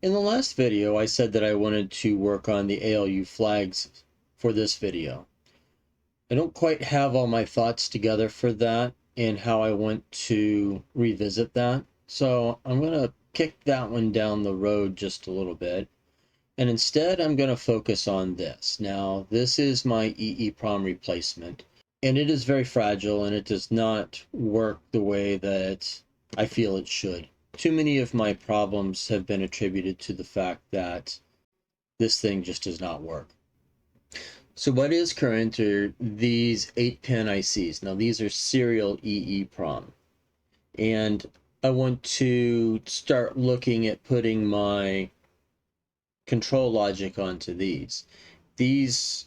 In the last video, I said that I wanted to work on the ALU flags for this video. I don't quite have all my thoughts together for that and how I want to revisit that. So I'm going to kick that one down the road just a little bit. And instead, I'm going to focus on this. Now, this is my EEPROM replacement. And it is very fragile and it does not work the way that I feel it should. Too many of my problems have been attributed to the fact that this thing just does not work. So what is current are these 8-pin ICs. Now these are Serial EEPROM. And I want to start looking at putting my control logic onto these. These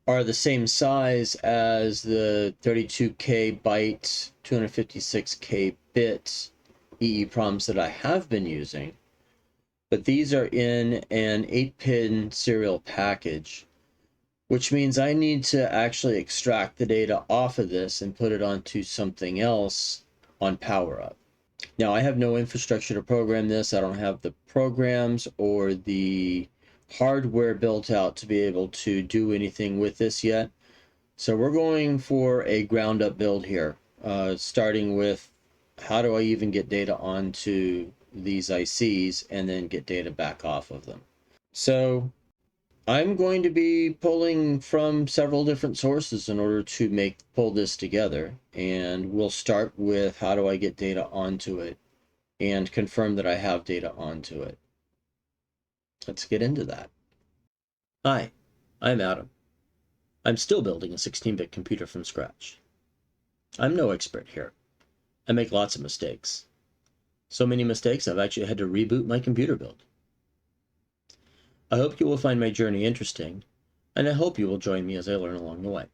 are the same size as the 32K byte, 256K bit EEPROMs that I have been using, but these are in an 8-pin serial package, which means I need to actually extract the data off of this and put it onto something else on power up. Now I have no infrastructure to program this. I don't have the programs or the hardware built out to be able to do anything with this yet. So we're going for a ground up build here, starting with how do I even get data onto these ICs and then get data back off of them. So I'm going to be pulling from several different sources in order to pull this together, and we'll start with how do I get data onto it and confirm that I have data onto it. Let's get into that. Hi, I'm Adam. I'm still building a 16-bit computer from scratch. I'm no expert here. I make lots of mistakes. So many mistakes I've actually had to reboot my computer build. I hope you will find my journey interesting, and I hope you will join me as I learn along the way.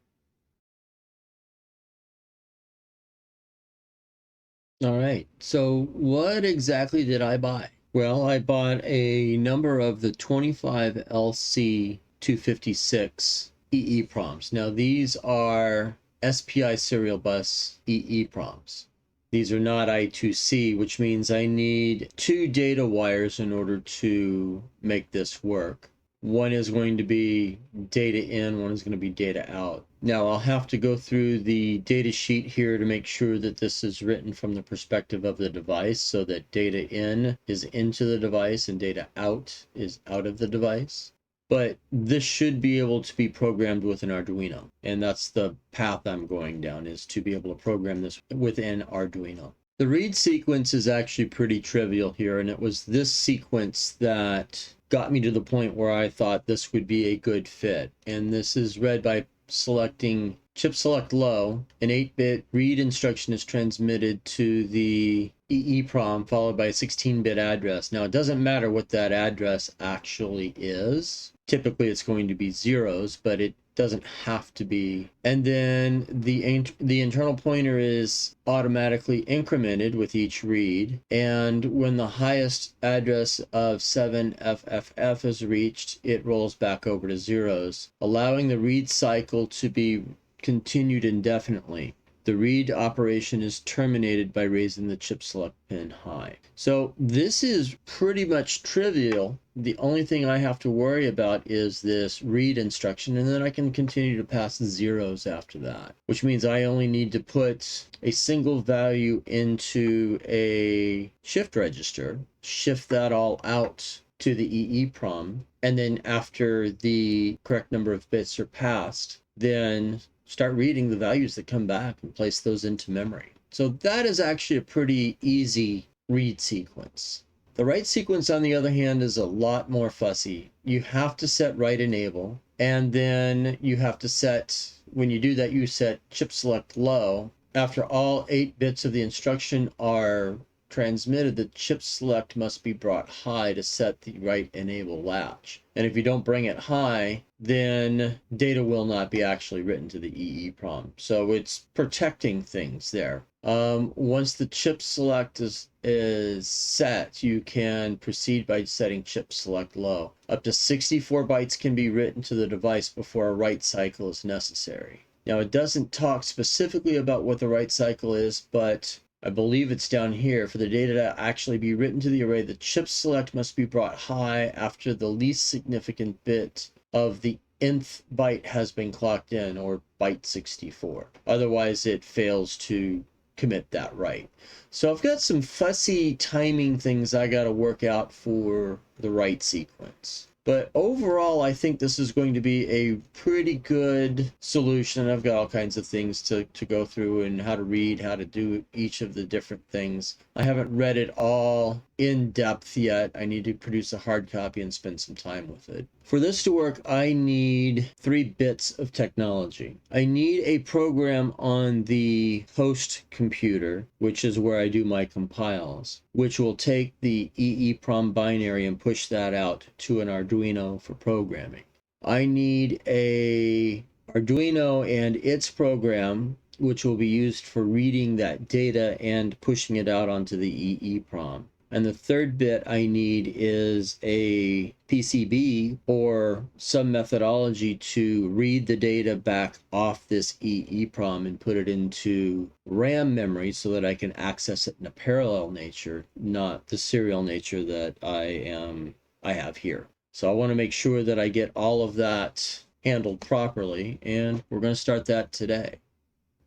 All right, so what exactly did I buy? Well, I bought a number of the 25LC256 EEPROMs. Now these are SPI serial bus EEPROMs. These are not I2C, which means I need 2 data wires in order to make this work. One is going to be data in, one is going to be data out. Now I'll have to go through the data sheet here to make sure that this is written from the perspective of the device so that data in is into the device and data out is out of the device. But this should be able to be programmed with an Arduino. And that's the path I'm going down, is to be able to program this within Arduino. The read sequence is actually pretty trivial here, and it was this sequence that got me to the point where I thought this would be a good fit. And this is read by selecting chip select low. An 8-bit read instruction is transmitted to the EEPROM followed by a 16-bit address. Now it doesn't matter what that address actually is. Typically it's going to be zeros, but it doesn't have to be. And then the internal pointer is automatically incremented with each read. And when the highest address of 7FFF is reached, it rolls back over to zeros, allowing the read cycle to be continued indefinitely. The read operation is terminated by raising the chip select pin high. So this is pretty much trivial. The only thing I have to worry about is this read instruction, and then I can continue to pass zeros after that, which means I only need to put a single value into a shift register, shift that all out to the EEPROM, and then after the correct number of bits are passed, then start reading the values that come back and place those into memory. So that is actually a pretty easy read sequence. The write sequence, on the other hand, is a lot more fussy. You have to set write enable, and then you have to set, when you do that, you set chip select low. After all 8 bits of the instruction are transmitted, the chip select must be brought high to set the write enable latch. And if you don't bring it high, then data will not be actually written to the EEPROM. So it's protecting things there. Once the chip select is set, you can proceed by setting chip select low. Up to 64 bytes can be written to the device before a write cycle is necessary. Now it doesn't talk specifically about what the write cycle is, but I believe it's down here. For the data to actually be written to the array, the chip select must be brought high after the least significant bit of the nth byte has been clocked in, or byte 64. Otherwise, it fails to commit that write. So I've got some fussy timing things I got to work out for the write sequence. But overall, I think this is going to be a pretty good solution. I've got all kinds of things to go through and how to read, how to do each of the different things. I haven't read it all in depth yet. I need to produce a hard copy and spend some time with it. For this to work, I need 3 bits of technology. I need a program on the host computer, which is where I do my compiles, which will take the EEPROM binary and push that out to an Arduino for programming. I need a Arduino and its program, which will be used for reading that data and pushing it out onto the EEPROM. And the third bit I need is a PCB or some methodology to read the data back off this EEPROM and put it into RAM memory so that I can access it in a parallel nature, not the serial nature that I have here. So I want to make sure that I get all of that handled properly, and we're going to start that today.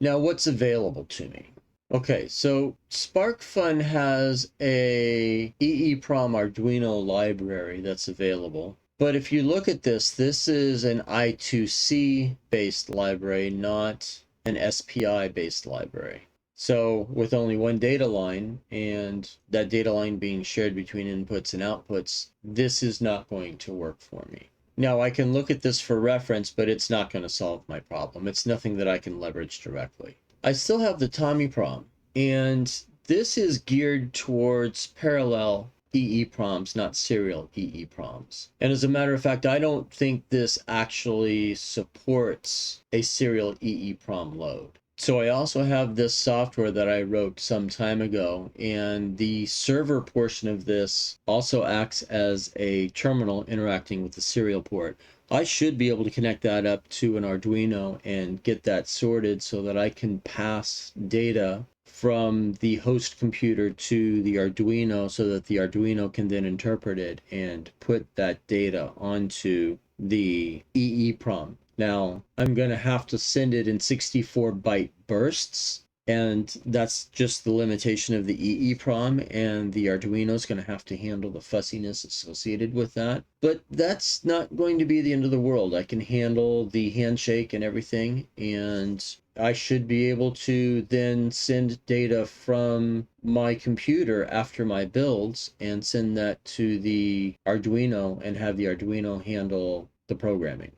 Now, what's available to me? Okay, so SparkFun has a EEPROM Arduino library that's available. But if you look at this, this is an I2C based library, not an SPI based library. So with only one data line, and that data line being shared between inputs and outputs, this is not going to work for me. Now I can look at this for reference, but it's not going to solve my problem. It's nothing that I can leverage directly. I still have the TommyProm, and this is geared towards parallel EEPROMs, not serial EEPROMs. And as a matter of fact, I don't think this actually supports a serial EEPROM load. So I also have this software that I wrote some time ago, and the server portion of this also acts as a terminal interacting with the serial port. I should be able to connect that up to an Arduino and get that sorted so that I can pass data from the host computer to the Arduino so that the Arduino can then interpret it and put that data onto the EEPROM. Now, I'm going to have to send it in 64-byte bursts, and that's just the limitation of the EEPROM, and the Arduino is going to have to handle the fussiness associated with that. But that's not going to be the end of the world. I can handle the handshake and everything, and I should be able to then send data from my computer after my builds and send that to the Arduino and have the Arduino handle the programming.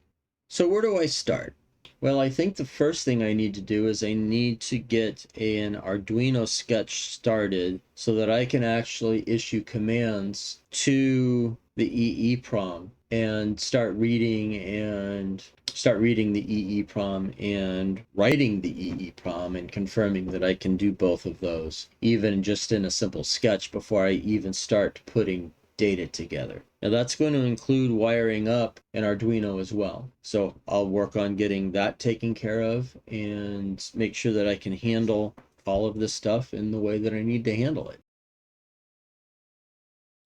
So where do I start? Well, I think the first thing I need to do is I need to get an Arduino sketch started so that I can actually issue commands to the EEPROM and start reading the EEPROM and writing the EEPROM and confirming that I can do both of those, even just in a simple sketch before I even start putting data together. Now that's going to include wiring up an Arduino as well. So I'll work on getting that taken care of and make sure that I can handle all of this stuff in the way that I need to handle it.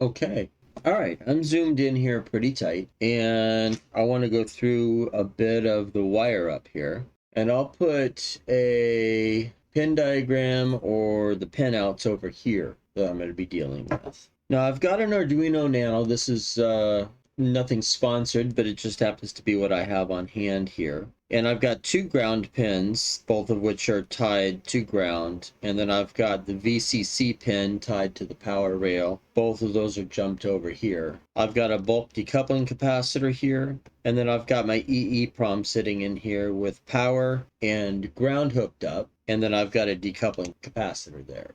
Okay. All right, I'm zoomed in here pretty tight, and I want to go through a bit of the wire up here. And I'll put a pin diagram or the pin outs over here that I'm going to be dealing with. Now I've got an Arduino Nano. This is nothing sponsored, but it just happens to be what I have on hand here. And I've got 2 ground pins, both of which are tied to ground. And then I've got the VCC pin tied to the power rail. Both of those are jumped over here. I've got a bulk decoupling capacitor here. And then I've got my EEPROM sitting in here with power and ground hooked up. And then I've got a decoupling capacitor there.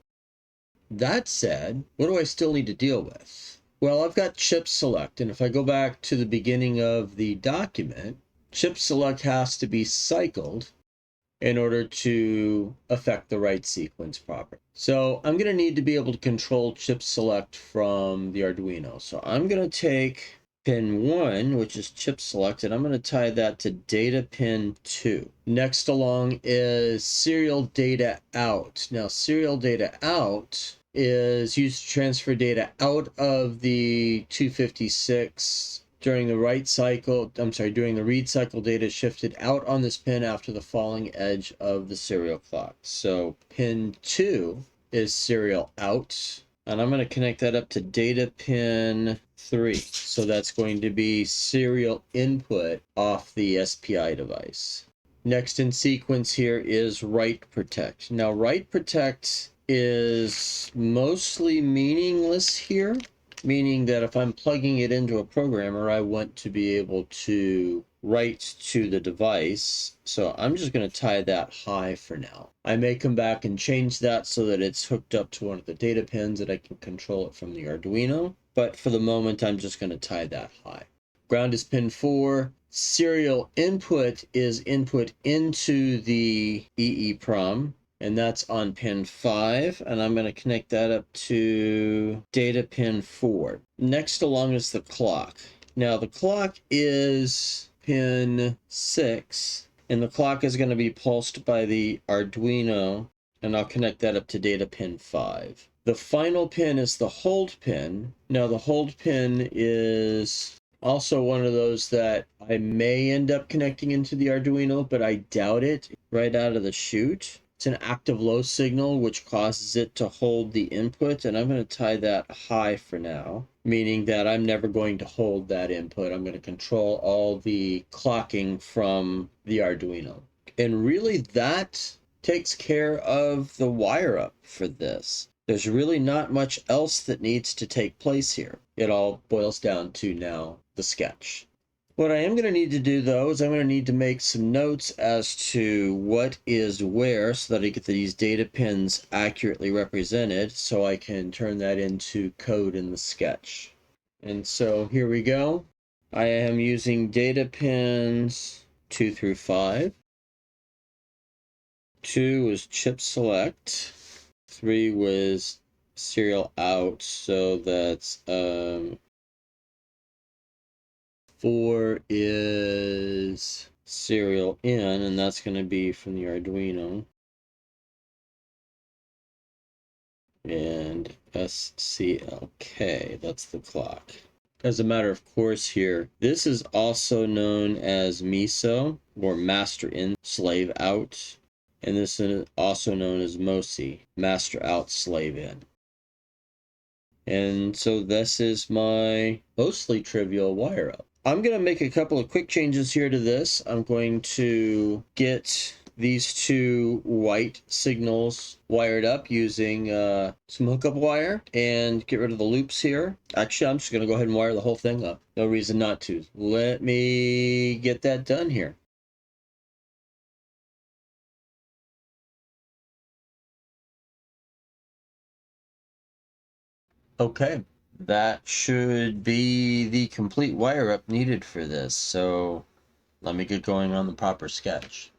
That said, what do I still need to deal with? Well, I've got chip select, and if I go back to the beginning of the document, chip select has to be cycled in order to affect the write sequence properly. So I'm going to need to be able to control chip select from the Arduino. So I'm going to take pin 1, which is chip selected, I'm going to tie that to data pin 2. Next along is serial data out. Now, serial data out is used to transfer data out of the 256 during the read cycle. Data shifted out on this pin after the falling edge of the serial clock. So pin 2 is serial out, and I'm going to connect that up to data pin 3. So that's going to be serial input off the SPI device. Next in sequence here is write protect. Now, write protect is mostly meaningless here, meaning that if I'm plugging it into a programmer, I want to be able to write to the device. So I'm just going to tie that high for now. I may come back and change that so that it's hooked up to one of the data pins that I can control it from the Arduino. But for the moment, I'm just going to tie that high. Ground is pin 4. Serial input is input into the EEPROM, and that's on pin 5, and I'm going to connect that up to data pin 4. Next along is the clock. Now the clock is pin 6, and the clock is going to be pulsed by the Arduino, and I'll connect that up to data pin 5. The final pin is the hold pin. Now the hold pin is also one of those that I may end up connecting into the Arduino, but I doubt it right out of the chute. It's an active low signal, which causes it to hold the input, and I'm going to tie that high for now, meaning that I'm never going to hold that input. I'm going to control all the clocking from the Arduino. And really that takes care of the wire up for this. There's really not much else that needs to take place here. It all boils down to now the sketch. What I am going to need to do though is I'm going to need to make some notes as to what is where so that I get these data pins accurately represented so I can turn that into code in the sketch. And so here we go. I am using data pins 2 through 5. 2 was chip select. 3 was serial out, so that's 4 is serial in, and that's going to be from the Arduino. And SCLK, that's the clock. As a matter of course here, this is also known as MISO, or master in, slave out. And this is also known as MOSI, master out, slave in. And so this is my mostly trivial wire up. I'm going to make a couple of quick changes here to this. I'm going to get these 2 white signals wired up using some hookup wire and get rid of the loops here. Actually, I'm just going to go ahead and wire the whole thing up. No reason not to. Let me get that done here. Okay, that should be the complete wire up needed for this. So let me get going on the proper sketch.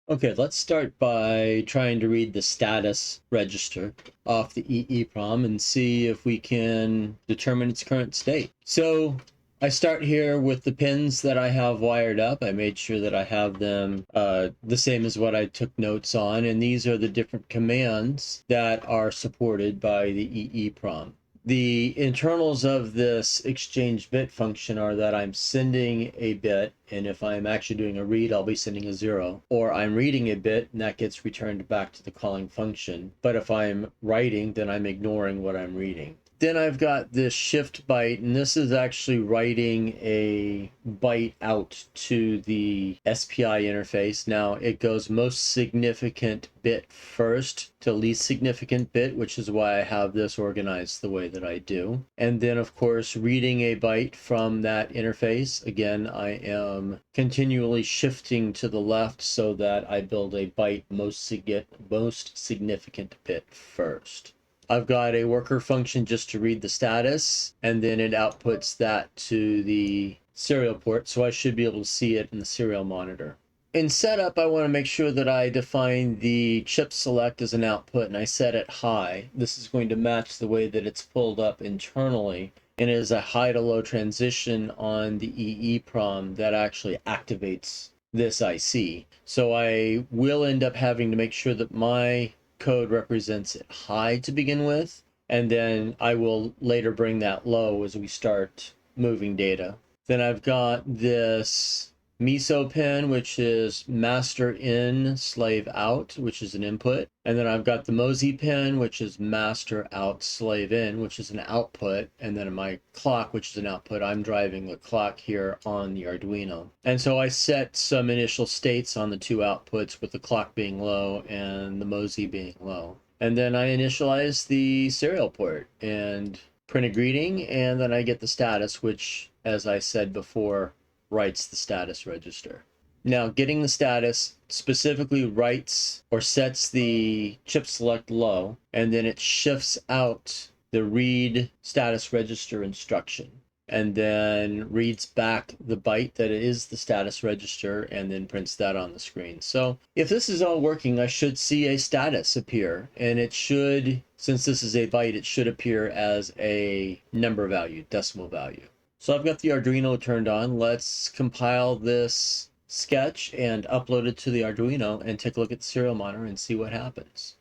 Okay, let's start by trying to read the status register off the EEPROM and see if we can determine its current state. So I start here with the pins that I have wired up. I made sure that I have them the same as what I took notes on, and these are the different commands that are supported by the EEPROM. The internals of this exchange bit function are that I'm sending a bit, and if I'm actually doing a read, I'll be sending a 0, or I'm reading a bit and that gets returned back to the calling function. But if I'm writing, then I'm ignoring what I'm reading. Then I've got this shift byte, and this is actually writing a byte out to the SPI interface. Now it goes most significant bit first to least significant bit, which is why I have this organized the way that I do. And then of course, reading a byte from that interface. Again, I am continually shifting to the left so that I build a byte most significant bit first. I've got a worker function just to read the status, and then it outputs that to the serial port, so I should be able to see it in the serial monitor. In setup, I want to make sure that I define the chip select as an output, and I set it high. This is going to match the way that it's pulled up internally and it is a high to low transition on the EEPROM that actually activates this IC. So I will end up having to make sure that my code represents it high to begin with, and then I will later bring that low as we start moving data. Then I've got this MISO pin, which is master in, slave out, which is an input. And then I've got the MOSI pin, which is master out, slave in, which is an output. And then my clock, which is an output. I'm driving the clock here on the Arduino. And so I set some initial states on the two outputs, with the clock being low and the MOSI being low. And then I initialize the serial port and print a greeting, and then I get the status, which, as I said before, writes the status register. Now, getting the status specifically writes or sets the chip select low, and then it shifts out the read status register instruction, and then reads back the byte that is the status register, and then prints that on the screen. So if this is all working, I should see a status appear, and it should, since this is a byte, it should appear as a number value, decimal value. So I've got the Arduino turned on. Let's compile this sketch and upload it to the Arduino and take a look at the serial monitor and see what happens.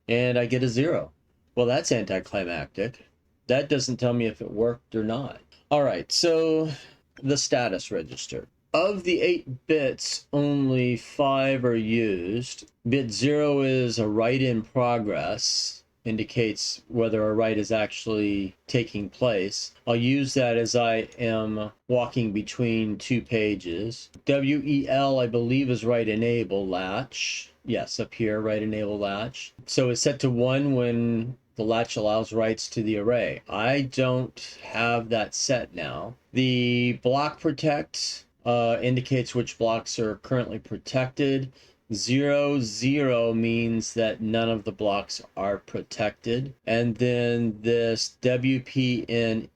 And I get a 0. Well, that's anticlimactic. That doesn't tell me if it worked or not. All right, so the status register. Of the 8 bits, only 5 are used. Bit 0 is a write in progress, indicates whether a write is actually taking place. I'll use that as I am walking between 2 pages. WEL, I believe, is write enable latch. Yes, up here, write enable latch. So it's set to 1 when the latch allows writes to the array. I don't have that set now. The block protect indicates which blocks are currently protected. 0, 0 means that none of the blocks are protected. And then this WPNEN,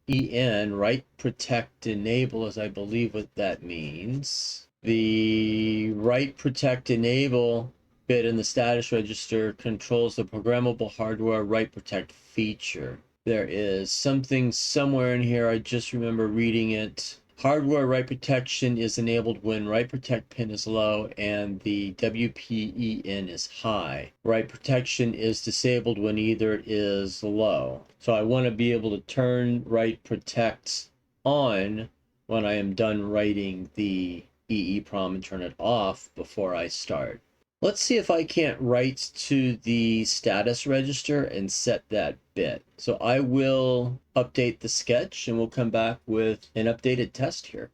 write protect enable, is I believe what that means. The write protect enable bit in the status register controls the programmable hardware write protect feature. There is something somewhere in here, I just remember reading it. Hardware write protection is enabled when write protect pin is low and the WPEN is high. Write protection is disabled when either is low. So I want to be able to turn write protect on when I am done writing the EEPROM and turn it off before I start. Let's see if I can't write to the status register and set that bit. So I will update the sketch and we'll come back with an updated test here.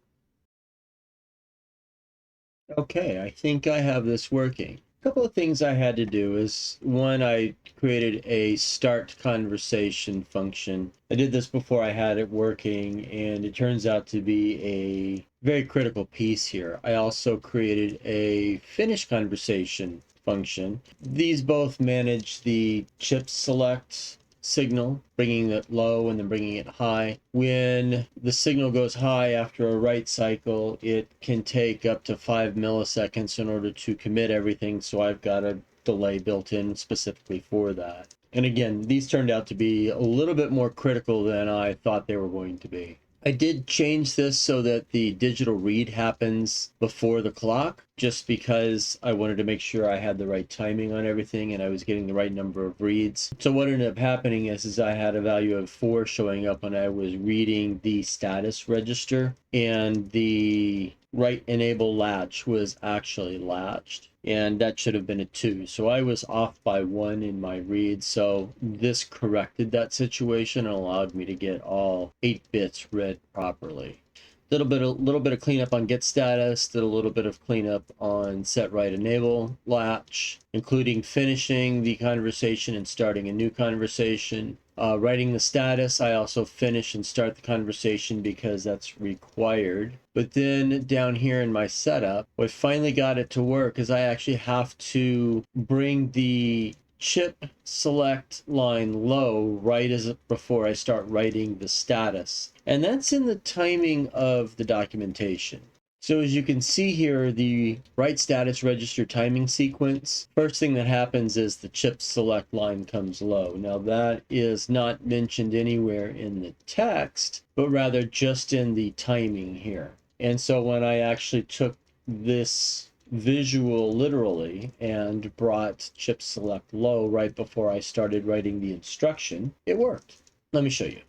Okay, I think I have this working. A couple of things I had to do is, one, I created a start conversation function. I did this before I had it working, and it turns out to be a very critical piece here. I also created a finish conversation function. These both manage the chip select signal, bringing it low and then bringing it high. When the signal goes high after a write cycle, it can take up to 5 milliseconds in order to commit everything, so I've got a delay built in specifically for that. And again, these turned out to be a little bit more critical than I thought they were going to be. I did change this so that the digital read happens before the clock, just because I wanted to make sure I had the right timing on everything and I was getting the right number of reads. So what ended up happening is I had a value of 4 showing up when I was reading the status register, and the write enable latch was actually latched, and that should have been a 2. So I was off by 1 in my read. So this corrected that situation and allowed me to get all 8 bits read properly. Little bit of cleanup on get status, did a little bit of cleanup on set write enable latch, including finishing the conversation and starting a new conversation. Writing the status, I also finish and start the conversation because that's required. But then down here in my setup, what finally got it to work is I actually have to bring the chip select line low right as before I start writing the status. And that's in the timing of the documentation. So as you can see here, the write status register timing sequence, first thing that happens is the chip select line comes low. Now that is not mentioned anywhere in the text, but rather just in the timing here. And so when I actually took this visual literally and brought chip select low right before I started writing the instruction, it worked. Let me show you.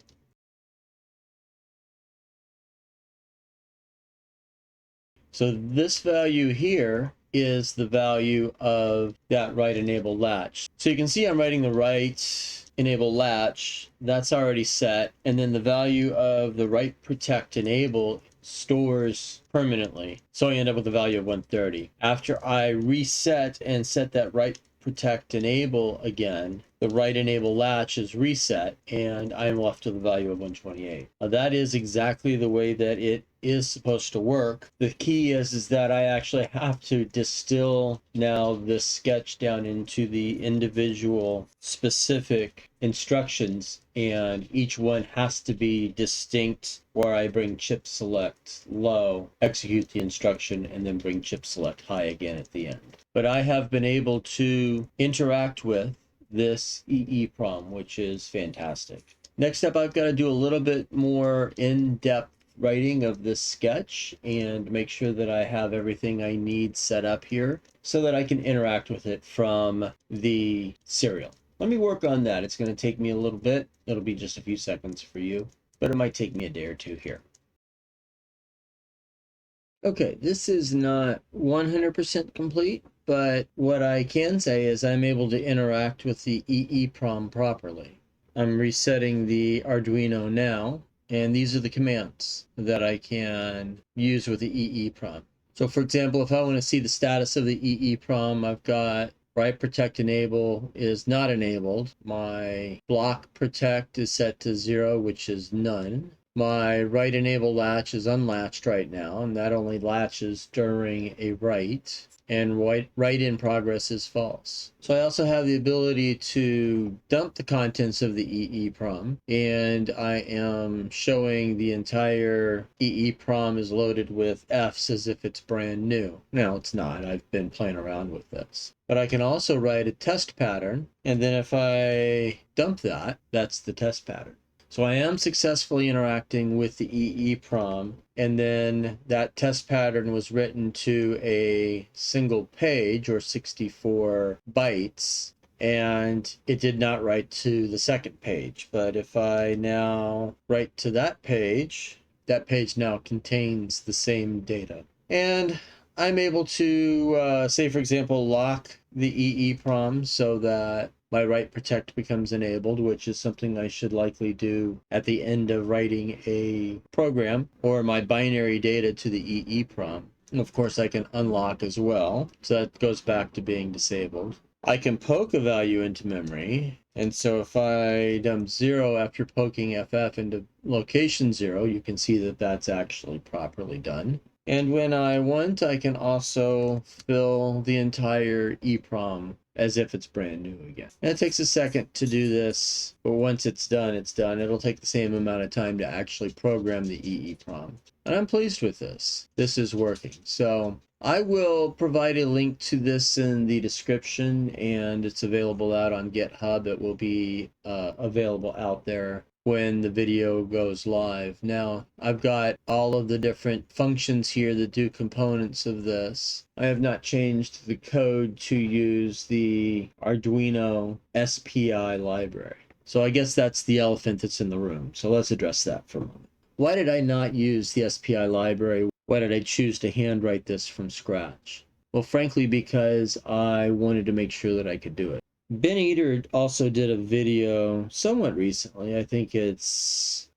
So this value here is the value of that write enable latch. So you can see I'm writing the write enable latch, that's already set, and then the value of the write protect enable stores permanently. So I end up with a value of 130. After I reset and set that write protect enable again, the write enable latch is reset and I am left with a value of 128. Now that is exactly the way that it is supposed to work. The key is that I actually have to distill now this sketch down into the individual specific instructions, and each one has to be distinct, where I bring chip select low, execute the instruction, and then bring chip select high again at the end. But I have been able to interact with this EEPROM, which is fantastic. Next up, I've got to do a little bit more in-depth writing of this sketch and make sure that I have everything I need set up here so that I can interact with it from the serial. Let me work on that. It's going to take me a little bit. It'll be just a few seconds for you, but it might take me a day or two here. Okay, this is not 100% complete, but what I can say is I'm able to interact with the EEPROM properly. I'm resetting the Arduino now, and these are the commands that I can use with the EEPROM. So for example, if I want to see the status of the EEPROM, I've got write protect enable is not enabled. My block protect is set to 0, which is none. My write enable latch is unlatched right now, and that only latches during a write. And write in progress is false. So I also have the ability to dump the contents of the EEPROM, and I am showing the entire EEPROM is loaded with Fs as if it's brand new. Now it's not, I've been playing around with this. But I can also write a test pattern, and then if I dump that, that's the test pattern. So I am successfully interacting with the EEPROM, and then that test pattern was written to a single page or 64 bytes, and it did not write to the second page. But if I now write to that page now contains the same data. And I'm able to, say for example, lock the EEPROM so that my write protect becomes enabled, which is something I should likely do at the end of writing a program, or my binary data to the EEPROM. And of course I can unlock as well, so that goes back to being disabled. I can poke a value into memory, and so if I dump 0 after poking FF into location 0, you can see that that's actually properly done. And when I want, I can also fill the entire EEPROM as if it's brand new again. And it takes a second to do this, but once it's done, it's done. It'll take the same amount of time to actually program the EEPROM. And I'm pleased with this. This is working. So I will provide a link to this in the description, and it's available out on GitHub. It will be available out there when the video goes live. Now, I've got all of the different functions here that do components of this. I have not changed the code to use the Arduino SPI library. So I guess that's the elephant that's in the room. So let's address that for a moment. Why did I not use the SPI library? Why did I choose to handwrite this from scratch? Well, frankly, because I wanted to make sure that I could do it. Ben Eater also did a video somewhat recently. I think it's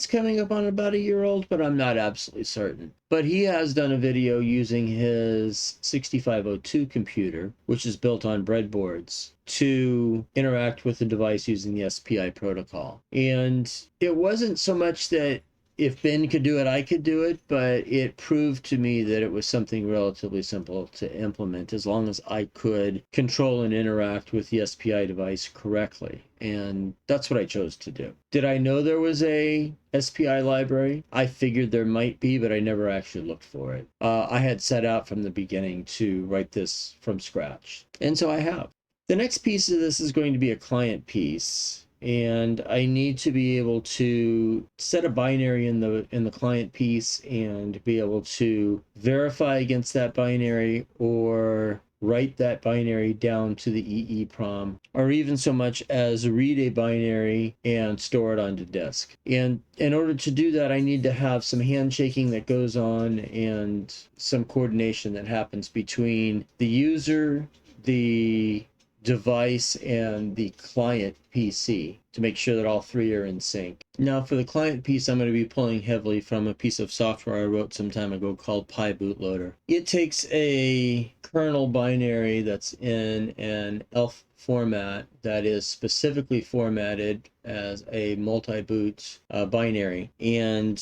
coming up on about a year old, but I'm not absolutely certain. But he has done a video using his 6502 computer, which is built on breadboards, to interact with the device using the SPI protocol. And it wasn't so much that if Ben could do it, I could do it, but it proved to me that it was something relatively simple to implement as long as I could control and interact with the SPI device correctly. And that's what I chose to do. Did I know there was a SPI library? I figured there might be, but I never actually looked for it. I had set out from the beginning to write this from scratch, and so I have. The next piece of this is going to be a client piece, and I need to be able to set a binary in the client piece and be able to verify against that binary or write that binary down to the EEPROM, or even so much as read a binary and store it onto disk. And in order to do that, I need to have some handshaking that goes on and some coordination that happens between the user, the device, and the client PC to make sure that all three are in sync. Now for the client piece, I'm going to be pulling heavily from a piece of software I wrote some time ago called PyBootloader. It takes a kernel binary that's in an ELF format that is specifically formatted as a multi-boot binary and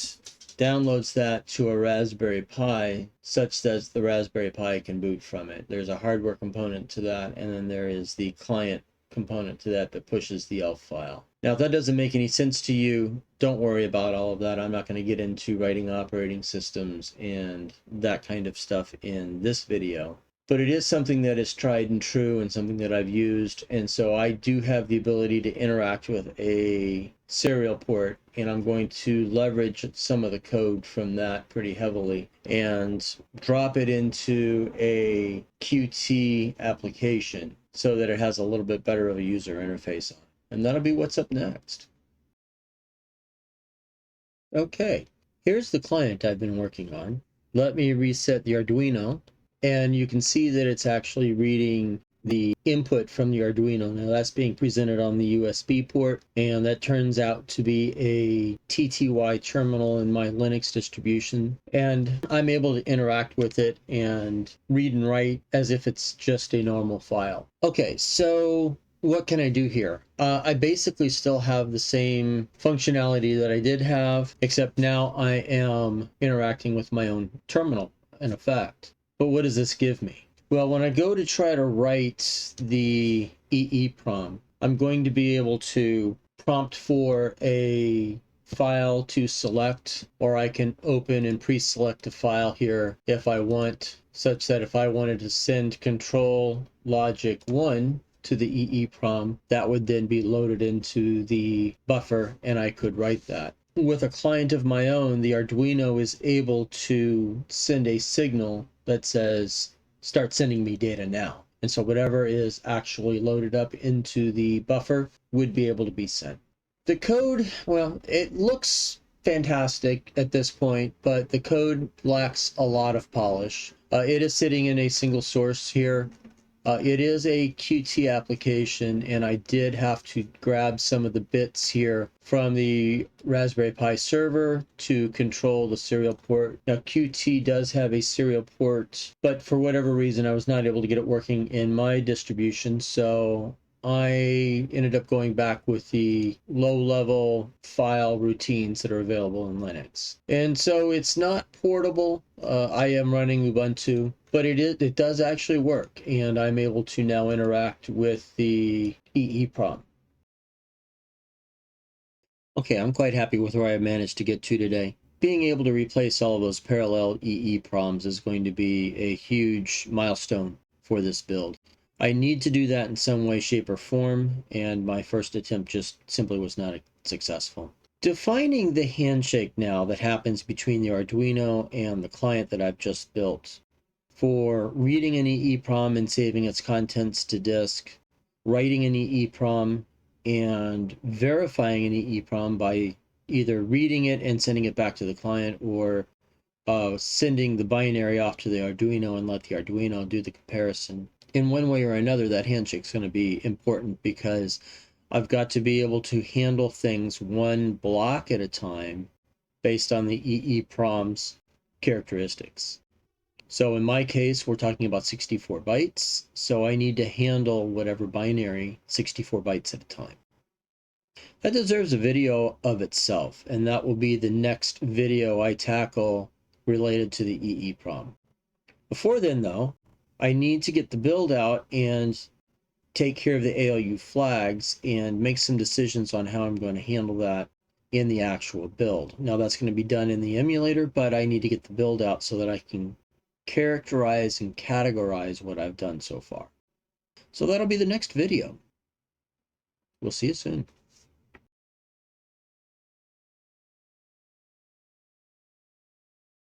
downloads that to a Raspberry Pi such that the Raspberry Pi can boot from it. There's a hardware component to that, and then there is the client component to that that pushes the ELF file. Now, if that doesn't make any sense to you, don't worry about all of that. I'm not going to get into writing operating systems and that kind of stuff in this video. But it is something that is tried and true and something that I've used. And so I do have the ability to interact with a serial port, and I'm going to leverage some of the code from that pretty heavily and drop it into a Qt application so that it has a little bit better of a user interface on it. And that'll be what's up next. Okay, here's the client I've been working on. Let me reset the Arduino, and you can see that it's actually reading the input from the Arduino. Now that's being presented on the USB port, and that turns out to be a TTY terminal in my Linux distribution, and I'm able to interact with it and read and write as if it's just a normal file. Okay, so what can I do here? I basically still have the same functionality that I did have, except now I am interacting with my own terminal in effect. But what does this give me? Well, when I go to try to write the EEPROM, I'm going to be able to prompt for a file to select, or I can open and pre-select a file here if I want, such that if I wanted to send control logic 1 to the EEPROM, that would then be loaded into the buffer and I could write that. With a client of my own, the Arduino is able to send a signal that says, start sending me data now. And so whatever is actually loaded up into the buffer would be able to be sent. The code, well, it looks fantastic at this point, but the code lacks a lot of polish. It is sitting in a single source here. It is a Qt application, and I did have to grab some of the bits here from the Raspberry Pi server to control the serial port. Now, Qt does have a serial port, but for whatever reason, I was not able to get it working in my distribution, so I ended up going back with the low-level file routines that are available in Linux. And so it's not portable. I am running Ubuntu, but it does actually work, and I'm able to now interact with the EEPROM. Okay, I'm quite happy with where I managed to get to today. Being able to replace all of those parallel EEPROMs is going to be a huge milestone for this build. I need to do that in some way, shape, or form, and my first attempt just simply was not successful. Defining the handshake now that happens between the Arduino and the client that I've just built for reading an EEPROM and saving its contents to disk, writing an EEPROM, and verifying an EEPROM by either reading it and sending it back to the client, or sending the binary off to the Arduino and let the Arduino do the comparison. In one way or another, that handshake's going to be important because I've got to be able to handle things one block at a time based on the EEPROM's characteristics. So in my case, we're talking about 64 bytes, so I need to handle whatever binary 64 bytes at a time. That deserves a video of itself, and that will be the next video I tackle related to the EEPROM. Before then, though, I need to get the build out and take care of the ALU flags and make some decisions on how I'm going to handle that in the actual build. Now that's going to be done in the emulator, but I need to get the build out so that I can characterize and categorize what I've done so far. So that'll be the next video. We'll see you soon.